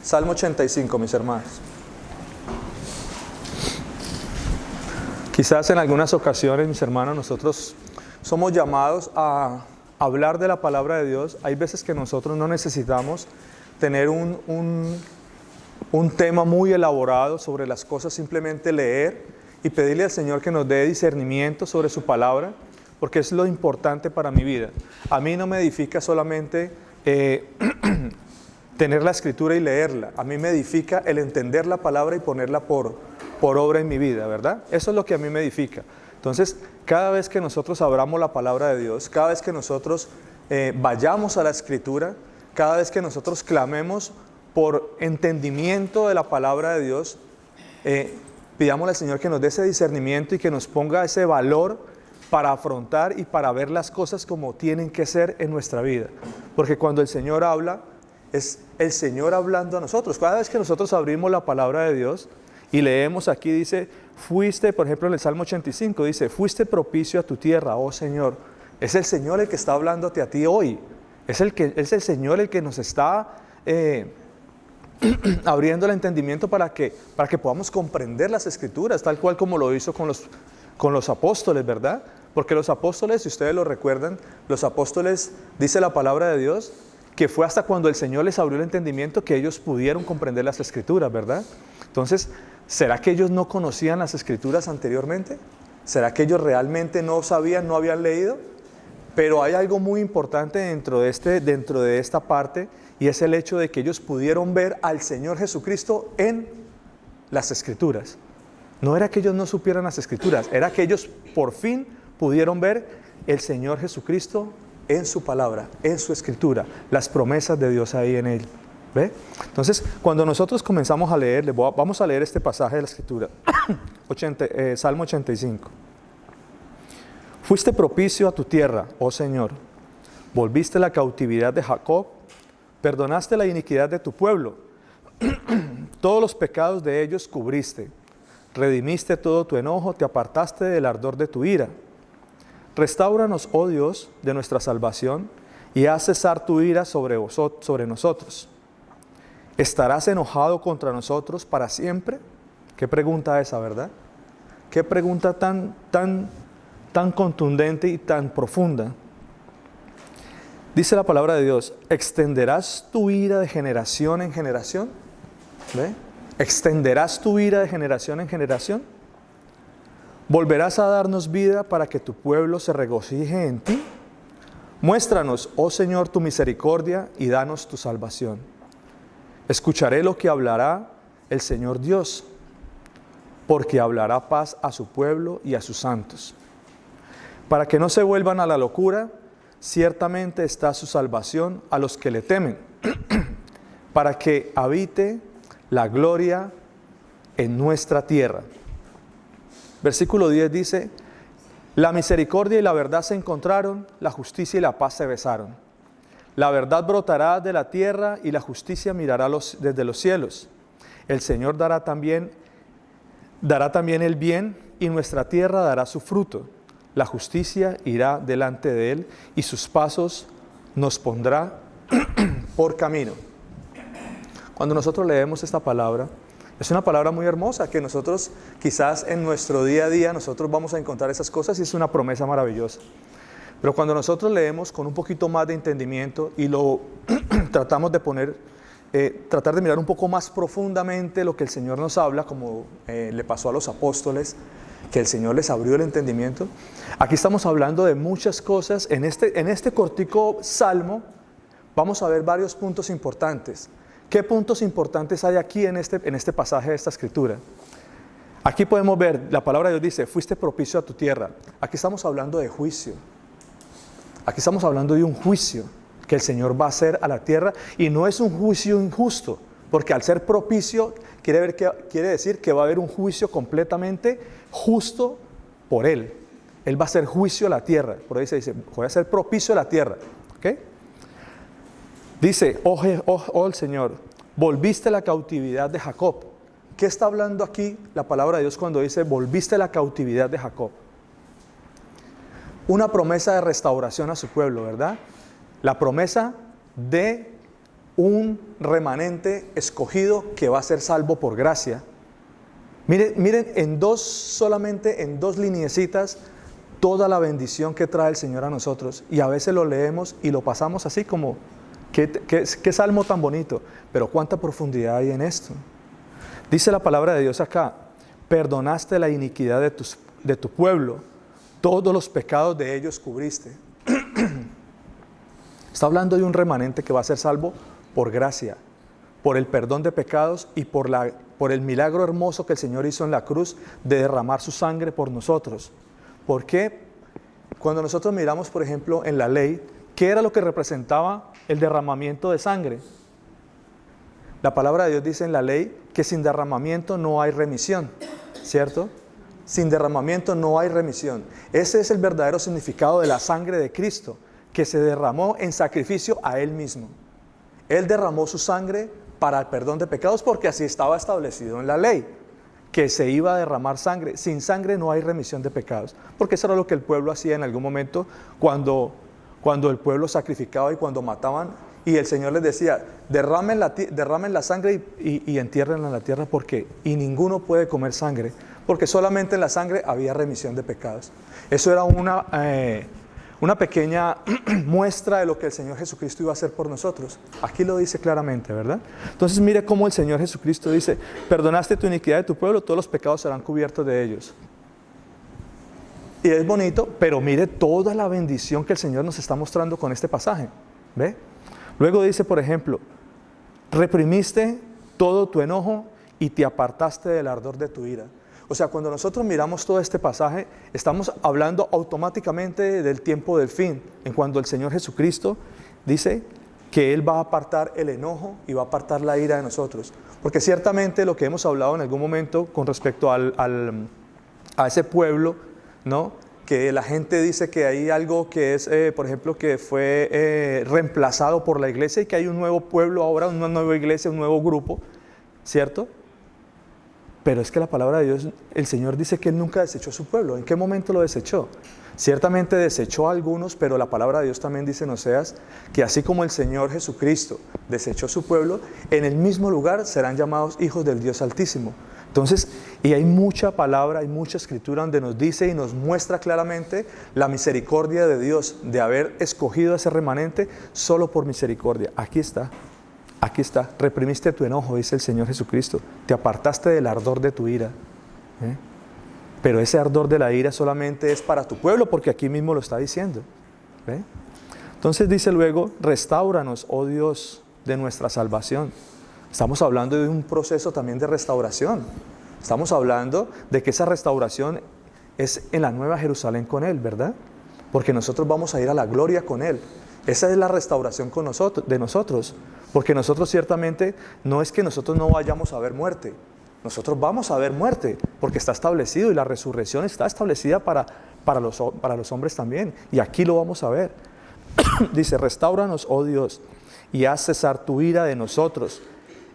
Salmo 85, mis hermanos. Quizás en algunas ocasiones, mis hermanos, nosotros somos llamados a hablar de la palabra de Dios. Hay veces que nosotros no necesitamos tener un tema muy elaborado sobre las cosas, simplemente leer y pedirle al Señor que nos dé discernimiento sobre su palabra, porque es lo importante para mi vida. A mí no me edifica solamente tener la escritura y leerla. A mí me edifica el entender la palabra y ponerla por obra en mi vida, ¿verdad? Eso es lo que a mí me edifica. Entonces, cada vez que nosotros abramos la palabra de Dios, cada vez que nosotros vayamos a la escritura, cada vez que nosotros clamemos por entendimiento de la palabra de Dios, pidámosle al Señor que nos dé ese discernimiento y que nos ponga ese valor para afrontar y para ver las cosas como tienen que ser en nuestra vida. Porque cuando el Señor habla, es el Señor hablando a nosotros. Cada vez que nosotros abrimos la palabra de Dios y leemos aquí, dice, fuiste, por ejemplo en el Salmo 85, dice, fuiste propicio a tu tierra, oh Señor. Es el Señor el que está hablándote a ti hoy. Es el Señor el que nos está abriendo el entendimiento para que podamos comprender las Escrituras, tal cual como lo hizo con los apóstoles, ¿verdad? Porque los apóstoles, si ustedes lo recuerdan, los apóstoles, dice la palabra de Dios, que fue hasta cuando el Señor les abrió el entendimiento que ellos pudieron comprender las Escrituras, ¿verdad? Entonces, ¿será que ellos no conocían las Escrituras anteriormente? ¿Será que ellos realmente no sabían, no habían leído? Pero hay algo muy importante dentro de esta parte, y es el hecho de que ellos pudieron ver al Señor Jesucristo en las Escrituras. No era que ellos no supieran las Escrituras, era que ellos por fin pudieron ver el Señor Jesucristo en su palabra, en su Escritura, las promesas de Dios ahí en Él. ¿Ve? Entonces, cuando nosotros comenzamos a leer, vamos a leer este pasaje de la Escritura, Salmo 85. Fuiste propicio a tu tierra, oh Señor, volviste la cautividad de Jacob, perdonaste la iniquidad de tu pueblo, todos los pecados de ellos cubriste, redimiste todo tu enojo, te apartaste del ardor de tu ira. Restáuranos, oh Dios, de nuestra salvación, y haz cesar tu ira sobre nosotros. ¿Estarás enojado contra nosotros para siempre? Qué pregunta esa, ¿verdad? Qué pregunta tan contundente y tan profunda. Dice la palabra de Dios, ¿extenderás tu ira de generación en generación? ¿Ve? ¿Extenderás tu ira de generación en generación? ¿Volverás a darnos vida para que tu pueblo se regocije en ti? Muéstranos, oh Señor, tu misericordia y danos tu salvación. Escucharé lo que hablará el Señor Dios, porque hablará paz a su pueblo y a sus santos. Para que no se vuelvan a la locura, ciertamente está su salvación a los que le temen, para que habite la gloria en nuestra tierra. Versículo 10 dice, la misericordia y la verdad se encontraron, la justicia y la paz se besaron. La verdad brotará de la tierra y la justicia mirará desde los cielos. El Señor dará también el bien y nuestra tierra dará su fruto. La justicia irá delante de él y sus pasos nos pondrá por camino. Cuando nosotros leemos esta palabra, es una palabra muy hermosa que nosotros quizás en nuestro día a día nosotros vamos a encontrar esas cosas y es una promesa maravillosa. Pero cuando nosotros leemos con un poquito más de entendimiento y lo tratamos de tratar de mirar un poco más profundamente lo que el Señor nos habla, como le pasó a los apóstoles, que el Señor les abrió el entendimiento. Aquí estamos hablando de muchas cosas. En este cortico salmo vamos a ver varios puntos importantes. ¿Qué puntos importantes hay aquí en este pasaje de esta escritura? Aquí podemos ver, la palabra de Dios dice, fuiste propicio a tu tierra. Aquí estamos hablando de juicio. Aquí estamos hablando de un juicio que el Señor va a hacer a la tierra, y no es un juicio injusto, porque al ser propicio quiere decir que va a haber un juicio completamente justo por Él. Él va a hacer juicio a la tierra. Por ahí se dice, voy a ser propicio a la tierra. ¿Okay? Dice, oh el Señor, volviste la cautividad de Jacob. ¿Qué está hablando aquí la palabra de Dios cuando dice, volviste la cautividad de Jacob? Una promesa de restauración a su pueblo, ¿verdad? La promesa de un remanente escogido que va a ser salvo por gracia. Miren, solamente en dos lineecitas, toda la bendición que trae el Señor a nosotros. Y a veces lo leemos y lo pasamos así como, qué salmo tan bonito. Pero cuánta profundidad hay en esto. Dice la palabra de Dios acá: perdonaste la iniquidad de tu pueblo, todos los pecados de ellos cubriste. Está hablando de un remanente que va a ser salvo por gracia, por el perdón de pecados y por el milagro hermoso que el Señor hizo en la cruz de derramar su sangre por nosotros. ¿Por qué? Cuando nosotros miramos, por ejemplo, en la ley, ¿qué era lo que representaba el derramamiento de sangre? La palabra de Dios dice en la ley que sin derramamiento no hay remisión, ¿cierto? Sin derramamiento no hay remisión. Ese es el verdadero significado de la sangre de Cristo, que se derramó en sacrificio a Él mismo. Él derramó su sangre para el perdón de pecados porque así estaba establecido en la ley, que se iba a derramar sangre. Sin sangre no hay remisión de pecados, porque eso era lo que el pueblo hacía en algún momento cuando el pueblo sacrificaba y cuando mataban, y el Señor les decía: derramen la sangre y entiérrenla en la tierra, y ninguno puede comer sangre, porque solamente en la sangre había remisión de pecados. Eso era una pequeña muestra de lo que el Señor Jesucristo iba a hacer por nosotros. Aquí lo dice claramente, ¿verdad? Entonces mire cómo el Señor Jesucristo dice: perdonaste tu iniquidad de tu pueblo, todos los pecados serán cubiertos de ellos. Y es bonito, pero mire toda la bendición que el Señor nos está mostrando con este pasaje. ¿Ve? Luego dice, por ejemplo: reprimiste todo tu enojo y te apartaste del ardor de tu ira. O sea, cuando nosotros miramos todo este pasaje, estamos hablando automáticamente del tiempo del fin, en cuando el Señor Jesucristo dice que Él va a apartar el enojo y va a apartar la ira de nosotros. Porque ciertamente lo que hemos hablado en algún momento con respecto a ese pueblo, ¿no? Que la gente dice que hay algo que es, por ejemplo, que fue reemplazado por la iglesia y que hay un nuevo pueblo ahora, una nueva iglesia, un nuevo grupo, ¿cierto? Pero es que la palabra de Dios, el Señor dice que Él nunca desechó a su pueblo. ¿En qué momento lo desechó? Ciertamente desechó a algunos, pero la palabra de Dios también dice en Oseas que así como el Señor Jesucristo desechó a su pueblo, en el mismo lugar serán llamados hijos del Dios Altísimo. Entonces, y hay mucha palabra, hay mucha escritura donde nos dice y nos muestra claramente la misericordia de Dios de haber escogido a ese remanente solo por misericordia. Aquí está. Aquí está, reprimiste tu enojo, dice el Señor Jesucristo, te apartaste del ardor de tu ira. Pero ese ardor de la ira solamente es para tu pueblo, porque aquí mismo lo está diciendo. Entonces dice luego: restáuranos, oh Dios, de nuestra salvación. Estamos hablando de un proceso también de restauración. Estamos hablando de que esa restauración es en la nueva Jerusalén con Él, ¿verdad? Porque nosotros vamos a ir a la gloria con Él. Esa es la restauración de nosotros, porque nosotros ciertamente no es que nosotros no vayamos a ver muerte, nosotros vamos a ver muerte, porque está establecido y la resurrección está establecida para los hombres también, y aquí lo vamos a ver. Dice: restáuranos, oh Dios, y haz cesar tu ira de nosotros.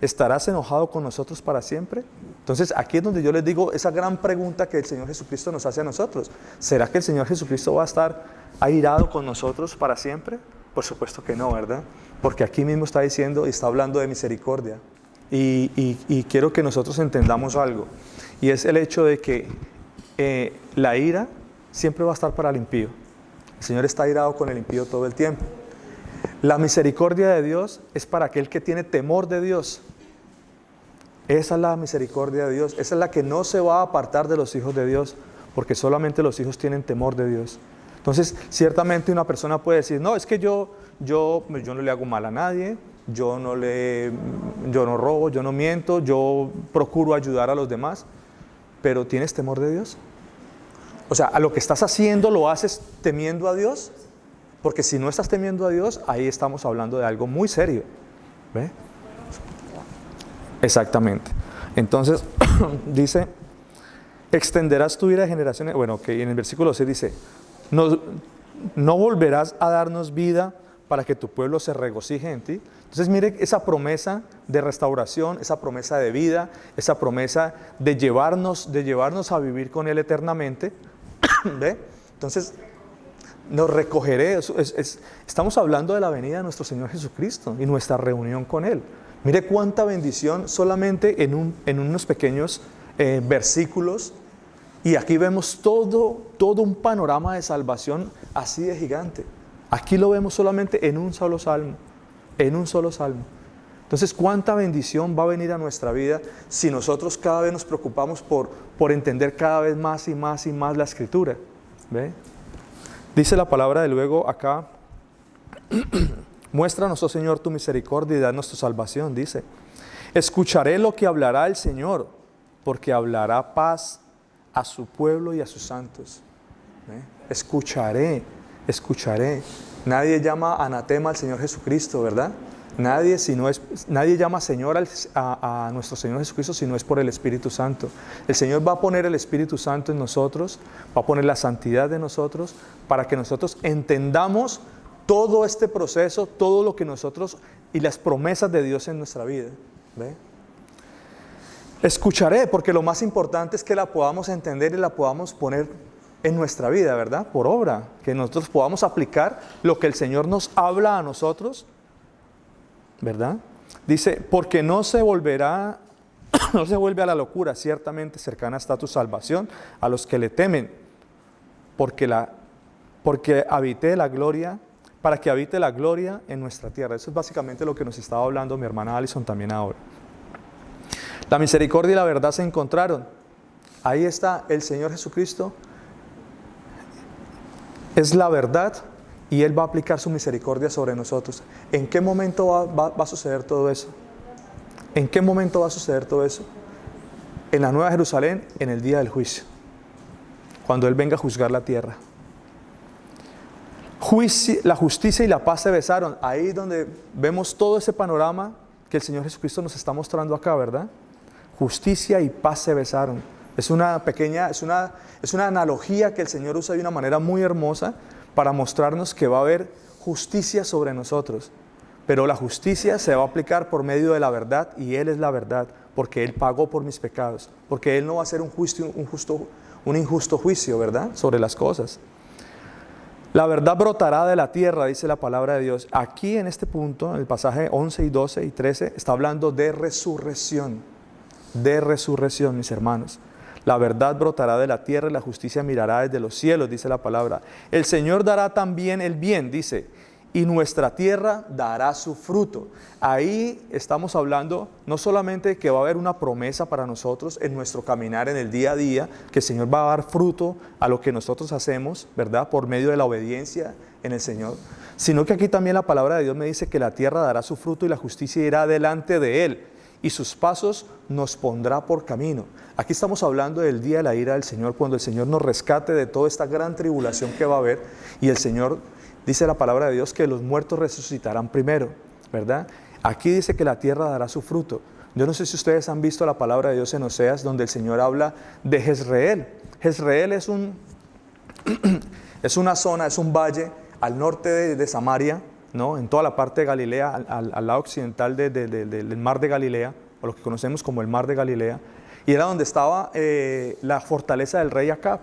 ¿Estarás enojado con nosotros para siempre? Entonces aquí es donde yo les digo esa gran pregunta que el Señor Jesucristo nos hace a nosotros. ¿Será que el Señor Jesucristo va a estar airado con nosotros para siempre? Por supuesto que no, ¿verdad? Porque aquí mismo está diciendo y está hablando de misericordia. Y quiero que nosotros entendamos algo. Y es el hecho de que la ira siempre va a estar para el impío. El Señor está airado con el impío todo el tiempo. La misericordia de Dios es para aquel que tiene temor de Dios. Esa es la misericordia de Dios. Esa es la que no se va a apartar de los hijos de Dios, porque solamente los hijos tienen temor de Dios. Entonces, ciertamente una persona puede decir: no, es que yo no le hago mal a nadie, yo no robo, yo no miento, yo procuro ayudar a los demás, pero ¿tienes temor de Dios? O sea, ¿a lo que estás haciendo lo haces temiendo a Dios? Porque si no estás temiendo a Dios, ahí estamos hablando de algo muy serio. ¿Ve? Exactamente. Entonces, dice: extenderás tu ira de generaciones. Bueno, que en el versículo 6 dice: no volverás a darnos vida para que tu pueblo se regocije en ti. Entonces mire esa promesa de restauración, esa promesa de vida, esa promesa de llevarnos a vivir con Él eternamente. ¿Ve? Entonces nos recogeré. Estamos hablando de la venida de nuestro Señor Jesucristo y nuestra reunión con Él. Mire cuánta bendición solamente en unos pequeños versículos. Y aquí vemos todo un panorama de salvación así de gigante. Aquí lo vemos solamente en un solo salmo. En un solo salmo. Entonces, ¿cuánta bendición va a venir a nuestra vida si nosotros cada vez nos preocupamos por entender cada vez más y más y más la Escritura? ¿Ve? Dice la palabra de luego acá, muéstranos, oh Señor, tu misericordia y danos tu salvación, dice. Escucharé lo que hablará el Señor, porque hablará paz a su pueblo y a sus santos. ¿Ve? Escucharé. Nadie llama anatema al Señor Jesucristo, ¿verdad? Nadie llama Señor a nuestro Señor Jesucristo si no es por el Espíritu Santo. El Señor va a poner el Espíritu Santo en nosotros, va a poner la santidad en nosotros, para que nosotros entendamos todo este proceso, todo lo que nosotros y las promesas de Dios en nuestra vida. ¿Ve? Escucharé, porque lo más importante es que la podamos entender y la podamos poner en nuestra vida, ¿verdad? Por obra, que nosotros podamos aplicar lo que el Señor nos habla a nosotros, ¿verdad? Dice, porque no se vuelve a la locura, ciertamente cercana está tu salvación a los que le temen, porque habite la gloria, para que habite la gloria en nuestra tierra. Eso es básicamente lo que nos estaba hablando mi hermana Alison también ahora. La misericordia y la verdad se encontraron. Ahí está el Señor Jesucristo. Es la verdad. Y Él va a aplicar su misericordia sobre nosotros. ¿En qué momento va a suceder todo eso? ¿En qué momento va a suceder todo eso? En la Nueva Jerusalén, en el día del juicio. Cuando Él venga a juzgar la tierra. La justicia y la paz se besaron. Ahí donde vemos todo ese panorama que el Señor Jesucristo nos está mostrando acá, ¿verdad? Justicia y paz se besaron. Es una analogía que el Señor usa de una manera muy hermosa para mostrarnos que va a haber justicia sobre nosotros. Pero la justicia se va a aplicar por medio de la verdad, y Él es la verdad, porque Él pagó por mis pecados, porque Él no va a hacer un injusto juicio, ¿verdad?, sobre las cosas. La verdad brotará de la tierra, dice la palabra de Dios. Aquí en este punto, en el pasaje 11 y 12 y 13, está hablando de resurrección, mis hermanos. La verdad brotará de la tierra y la justicia mirará desde los cielos, dice la palabra. El Señor dará también el bien, dice, y nuestra tierra dará su fruto. Ahí estamos hablando no solamente de que va a haber una promesa para nosotros en nuestro caminar en el día a día, que el Señor va a dar fruto a lo que nosotros hacemos, ¿verdad?, por medio de la obediencia en el Señor, sino que aquí también la palabra de Dios me dice que la tierra dará su fruto y la justicia irá delante de Él, y sus pasos nos pondrá por camino. Aquí estamos hablando del día de la ira del Señor, cuando el Señor nos rescate de toda esta gran tribulación que va a haber, y el Señor, dice la palabra de Dios, que los muertos resucitarán primero, ¿verdad? Aquí dice que la tierra dará su fruto. Yo no sé si ustedes han visto la palabra de Dios en Oseas, donde el Señor habla de Jezreel. Jezreel es una zona, es un valle al norte de Samaria, ¿no?, en toda la parte de Galilea, al lado occidental del mar de Galilea, o lo que conocemos como el mar de Galilea, y era donde estaba la fortaleza del rey Acab,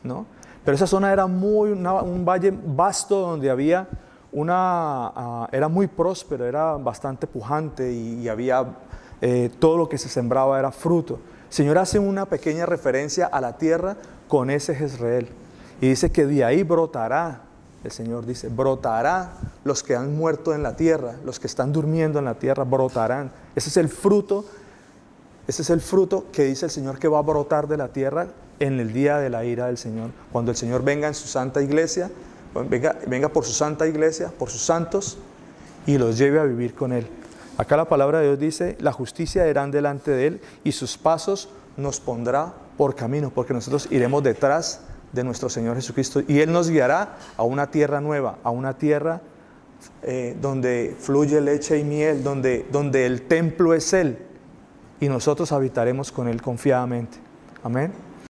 ¿no? Pero esa zona era un valle vasto donde había era muy próspero, era bastante pujante y había todo lo que se sembraba era fruto. El Señor hace una pequeña referencia a la tierra con ese Jezreel y dice que de ahí brotará. El Señor dice, brotará los que han muerto en la tierra, los que están durmiendo en la tierra, brotarán. Ese es el fruto que dice el Señor que va a brotar de la tierra en el día de la ira del Señor. Cuando el Señor venga en su santa iglesia, venga por su santa iglesia, por sus santos, y los lleve a vivir con Él. Acá la palabra de Dios dice, la justicia irá delante de Él y sus pasos nos pondrá por camino, porque nosotros iremos detrás de nuestro Señor Jesucristo y Él nos guiará a una tierra nueva, a una tierra donde fluye leche y miel, donde el templo es Él y nosotros habitaremos con Él confiadamente. Amén.